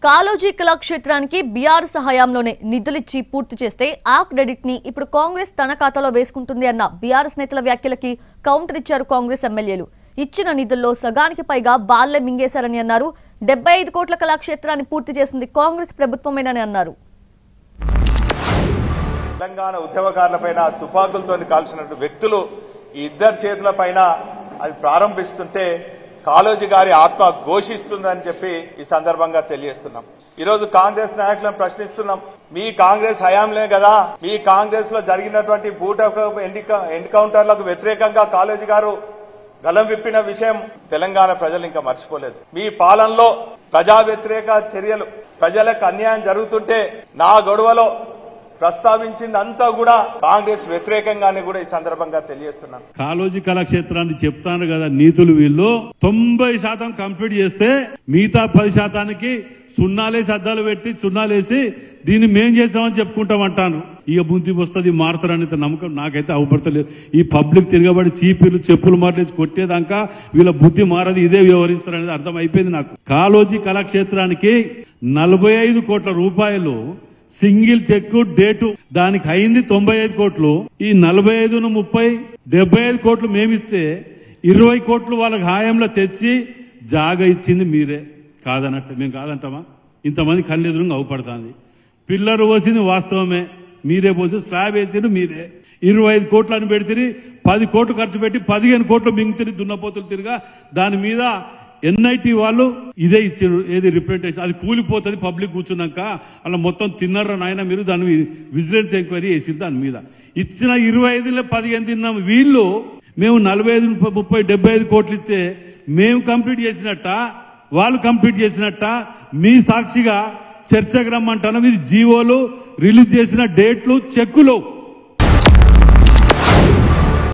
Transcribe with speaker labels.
Speaker 1: Kaloji కళాక్షేత్రానికి BRS హయాంలోనే నిధులిచ్చి పూర్తి చేస్తే ఆ క్రెడిట్ ని ఇప్పుడు కాంగ్రెస్ తన ఖాతాలో వేసుకుంటుంది అన్న బీఆర్ఎస్ నేతల వ్యాఖ్యలకి కౌంటర్ ఇచ్చారు కాంగ్రెస్ ఎమ్మెల్యేలు. ఇచ్చిన నిధుల్లో సగానికి పైగా బాళ్లే మింగేశారని అన్నారు. 75 కోట్ల కళాక్షేత్రాన్ని పూర్తి చేసింది కాంగ్రెస్ ప్రభుత్వమేనని అన్నారు.
Speaker 2: తెలంగాణ ఉద్యమకారులపైన తుపాకులతో కాల్చిన వ్యక్తులు ఈ ఇద్దరు చేతులపైన అది ప్రారంభిస్తుంటే కాళోజీ గారి ఆత్మ ఘోషిస్తుందని చెప్పి ఈ సందర్భంగా తెలియజేస్తున్నాం. ఈరోజు కాంగ్రెస్ నాయకులను ప్రశ్నిస్తున్నాం. మీ కాంగ్రెస్ హయాంలే కదా, మీ కాంగ్రెస్ లో జరిగినటువంటి బూటకు ఎన్కౌంటర్లకు వ్యతిరేకంగా కాళోజీ గారు గలం విప్పిన విషయం తెలంగాణ ప్రజలు ఇంకా మర్చిపోలేదు. మీ పాలనలో ప్రజా వ్యతిరేక చర్యలు, ప్రజలకు అన్యాయం జరుగుతుంటే నా గొడవలో ప్రస్తావించిందంతా కూడా కాంగ్రెస్ వ్యతిరేకంగానే కూడా ఈ సందర్భంగా తెలియజేస్తున్నాను.
Speaker 3: కాళోజీ కళాక్షేత్రాన్ని చెప్తాను కదా, నీతులు వీళ్ళు 90% కంప్లీట్ చేస్తే మిగతా 10%కి సున్నాలేసి అద్దాలు పెట్టి సున్నాలేసి దీన్ని మేం చేసామని చెప్పుకుంటామంటాను. ఇక బుద్ధి వస్తుంది, మారుతారనేది నమ్మకం నాకైతే అవపడతలేదు. ఈ పబ్లిక్ తిరగబడి చీపీలు చెప్పులు మాటలేసి కొట్టేదాకా వీళ్ళ బుద్ధి మారది, ఇదే వ్యవహరిస్తారనేది అర్థం అయిపోయింది నాకు. కాళోజీ కళాక్షేత్రానికి 45 కోట్ల రూపాయలు సింగిల్ చెక్ డేటు, దానికి అయింది 95 కోట్లు. ఈ 45ను 30 75 కోట్లు మేమిస్తే 20 కోట్లు వాళ్ళకి హాయంలో తెచ్చి జాగా ఇచ్చింది మీరే. కాదన్నట్టు మేము కాదంటామా? ఇంతమంది కళ్ళెదురుగా అవపడుతుంది. పిల్లరు పోసింది వాస్తవమే, మీరే పోసి స్లాబ్ వేసింది మీరే. 25 కోట్లు అని పెడితే 10 కోట్లు ఖర్చు పెట్టి 15 కోట్లు మింగుతుంది దున్నపోతులు తిరిగా. దాని మీద ఎన్ఐటి వాళ్ళు ఇదే ఇచ్చారు, ఏది రిప్రజెంటేషన్, అది కూలిపోతుంది పబ్లిక్ కూర్చున్నాక. అలా మొత్తం తిన్నారా నాయన మీరు, దాని విజిలెన్స్ ఎంక్వైరీ చేసింది. దాని మీద ఇచ్చిన 25లో 15 తిన్నాం. వీళ్ళు మేము 45, 30, 75 కోట్లు ఇస్తే మేము కంప్లీట్ చేసినట్ట, వాళ్ళు కంప్లీట్ చేసినట్ట మీ సాక్షిగా చర్చకు రమ్మంటాను. ఇది జీవోలు రిలీజ్ చేసిన డేట్లు, చెక్కులు.